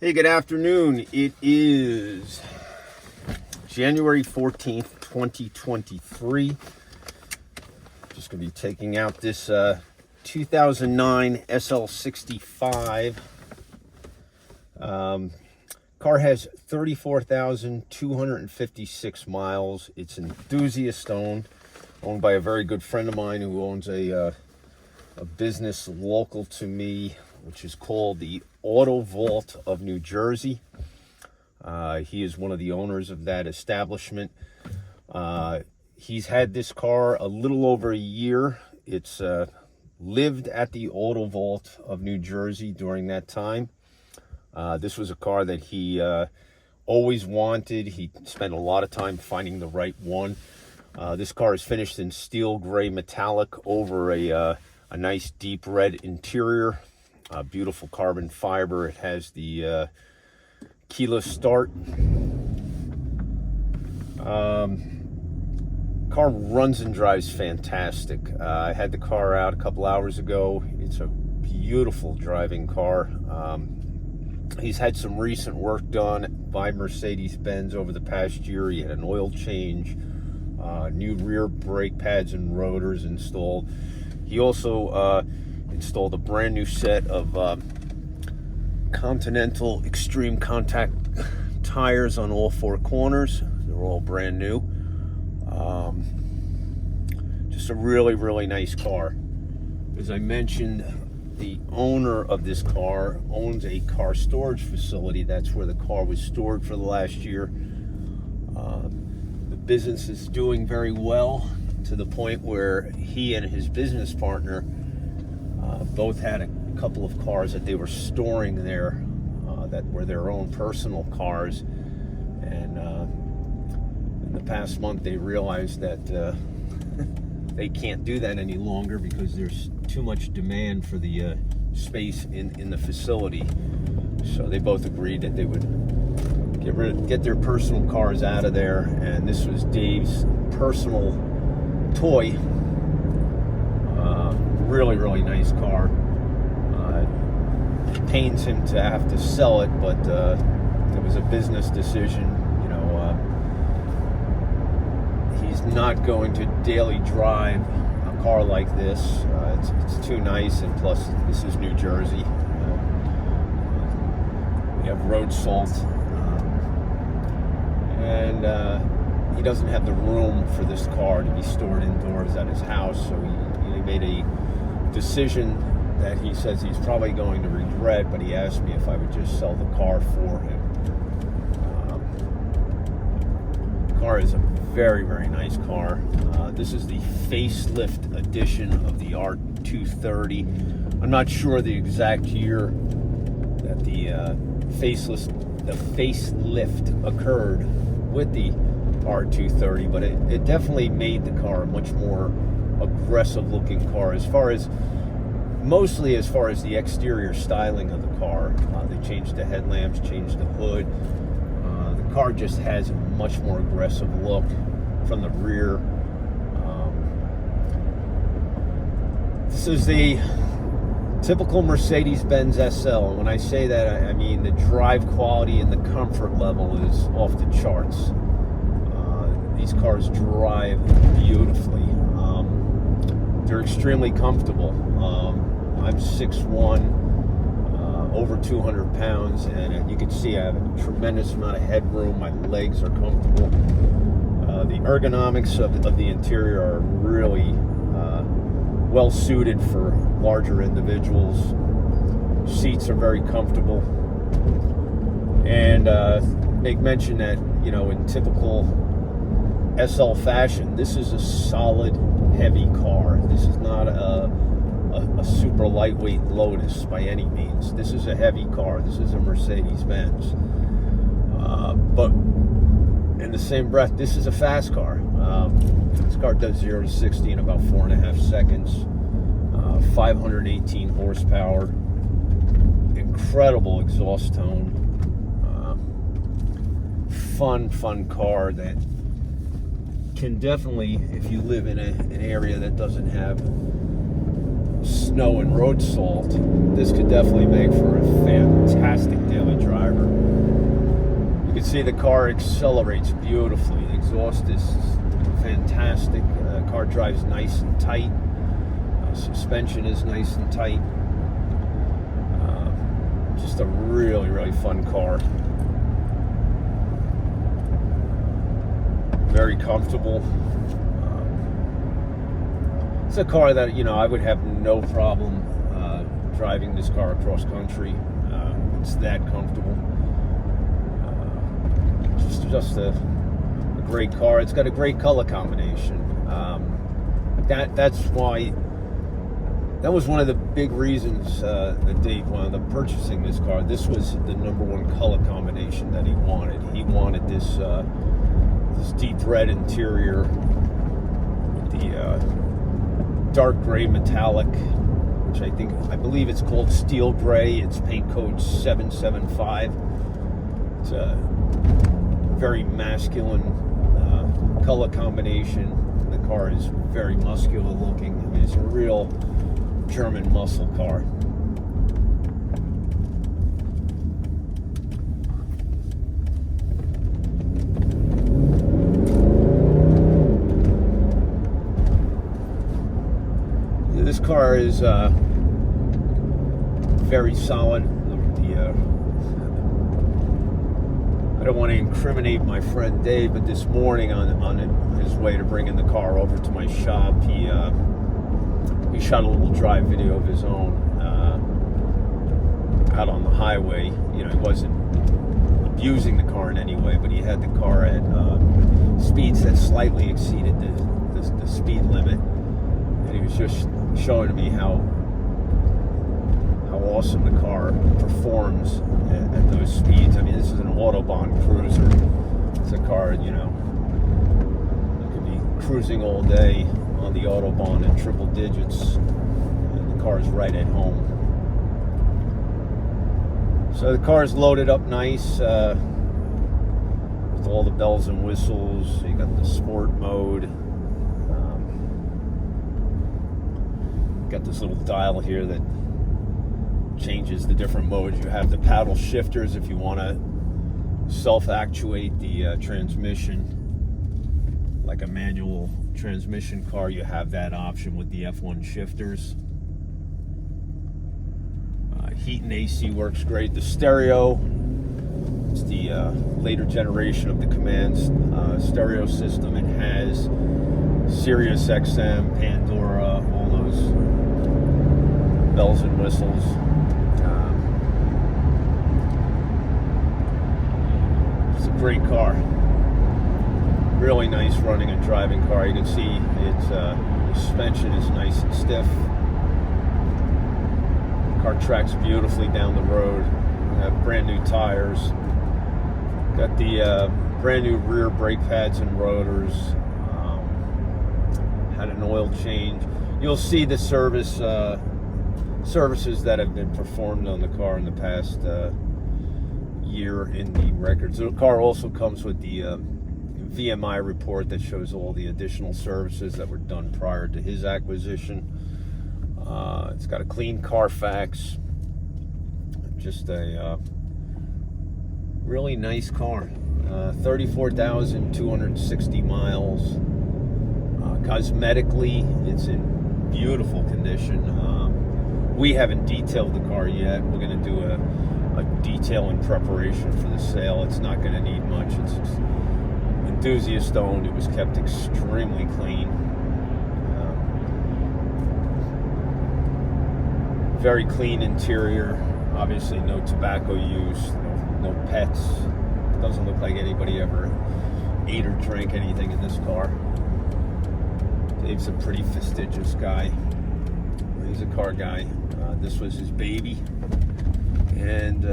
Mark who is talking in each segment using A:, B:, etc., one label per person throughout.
A: Hey, good afternoon. It is January 14th, 2023. Just going to be taking out this 2009 SL65. Car has 34,256 miles. It's enthusiast owned by a very good friend of mine who owns a business local to me, which is called the Auto Vault of New Jersey. He is one of the owners of that establishment. He's had this car a little over a year. It's lived at the Auto Vault of New Jersey during that time. This was a car that he always wanted. He spent a lot of time finding the right one. This car is finished in steel gray metallic over a nice deep red interior. Beautiful carbon fiber. It has the keyless start. Car runs and drives fantastic. I had the car out a couple hours ago. It's a beautiful driving car. He's had some recent work done by Mercedes-Benz over the past year. He had an oil change, new rear brake pads and rotors installed. He also installed a brand new set of Continental Extreme Contact tires on all four corners. They're all brand new. Just a really, really nice car. As I mentioned, the owner of this car owns a car storage facility. That's where the car was stored for the last year. The business is doing very well, to the point where he and his business partner both had a couple of cars that they were storing there that were their own personal cars. And in the past month, they realized that they can't do that any longer because there's too much demand for the space in the facility. So they both agreed that they would get their personal cars out of there. And this was Dave's personal toy. Really, really nice car. It pains him to have to sell it, but it was a business decision. You know, he's not going to daily drive a car like this. It's too nice, and plus this is New Jersey. We have road salt, and he doesn't have the room for this car to be stored indoors at his house, so he made a decision that he says he's probably going to regret, but he asked me if I would just sell the car for him. The car is a very, very nice car. This is the facelift edition of the R230. I'm not sure the exact year that the facelift occurred with the R230, but it definitely made the car a much more aggressive looking car mostly as far as the exterior styling of the car. They changed the headlamps, changed the hood. The car just has a much more aggressive look from the rear. This is the typical Mercedes-Benz SL. When I say that, I mean the drive quality and the comfort level is off the charts. These cars drive beautifully. They're extremely comfortable. I'm 6'1", over 200 pounds, and you can see I have a tremendous amount of headroom. My legs are comfortable. The ergonomics of the interior are really well suited for larger individuals. Seats are very comfortable. And make mention that, you know, in typical SL fashion, this is a solid, heavy car. This is not a super lightweight Lotus by any means. This is a heavy car. This is a Mercedes-Benz. But in the same breath, this is a fast car. This car does 0 to 60 in about 4.5 seconds. 518 horsepower. Incredible exhaust tone. Fun car that can definitely, if you live in an area that doesn't have snow and road salt, this could definitely make for a fantastic daily driver. can see the car accelerates beautifully. The exhaust is fantastic. Car drives nice and tight. Suspension is nice and tight. Just a really, really fun car. Very comfortable. It's a car that, you know, I would have no problem driving this car across country. It's that comfortable. Just a great car. It's got a great color combination. That's why. That was one of the big reasons that Dave wound up purchasing this car. This was the #1 color combination that he wanted. He wanted this deep red interior with the dark gray metallic, which I believe it's called steel gray. It's paint code 775. It's a very masculine color combination. The car is very muscular looking. I mean, it's a real German muscle car. This car is very solid. I don't want to incriminate my friend Dave, but this morning on his way to bringing the car over to my shop, he shot a little drive video of his own out on the highway. You know, he wasn't abusing the car in any way, but he had the car at speeds that slightly exceeded the speed limit, and he was just showing me how awesome the car performs at those speeds. I mean, this is an Autobahn cruiser. It's a car, you know, you could be cruising all day on the Autobahn at triple digits, and the car is right at home. So the car is loaded up nice with all the bells and whistles. You got the sport mode. Got this little dial here that changes the different modes. You have the paddle shifters if you want to self-actuate the transmission like a manual transmission car. You have that option with the F1 shifters. Heat and AC works great. The stereo, it's the later generation of the Command's stereo system. It has Sirius XM, Pandora, all those bells and whistles. It's a great car. Really nice running and driving car. You can see its the suspension is nice and stiff. The car tracks beautifully down the road. We have brand new tires. Got the brand new rear brake pads and rotors. Had an oil change. You'll see the services that have been performed on the car in the past year in the records. The car also comes with the VMI report that shows all the additional services that were done prior to his acquisition. It's got a clean Carfax. Just a really nice car. 34,260 miles. Cosmetically, it's in beautiful condition. We haven't detailed the car yet. We're going to do a detail in preparation for the sale. It's not going to need much. It's enthusiast owned. It was kept extremely clean. Very clean interior. Obviously no tobacco use, no pets. Doesn't look like anybody ever ate or drank anything in this car. Dave's a pretty fastidious guy. He's a car guy. This was his baby. And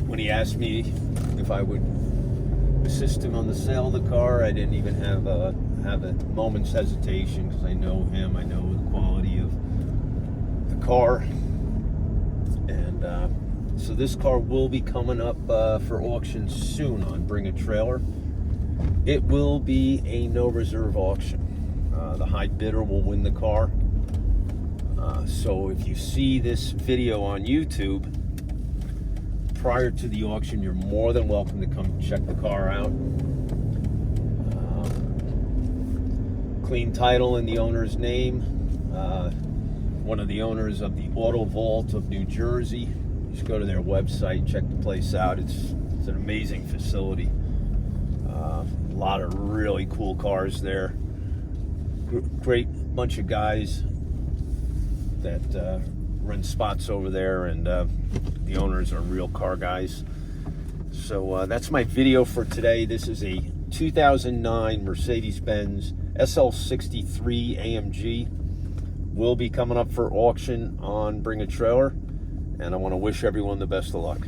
A: when he asked me if I would assist him on the sale of the car, I didn't even have a moment's hesitation, because I know him. I know the quality of the car. And so this car will be coming up for auction soon on Bring a Trailer. It will be a no reserve auction. The high bidder will win the car. So if you see this video on YouTube, prior to the auction, you're more than welcome to come check the car out. Clean title in the owner's name. One of the owners of the Auto Vault of New Jersey. Just go to their website, check the place out. It's an amazing facility. A lot of really cool cars there. Great bunch of guys that run spots over there, and the owners are real car guys. So that's my video for today. This is a 2009 Mercedes-Benz SL63 AMG. Will be coming up for auction on Bring a Trailer, and I want to wish everyone the best of luck.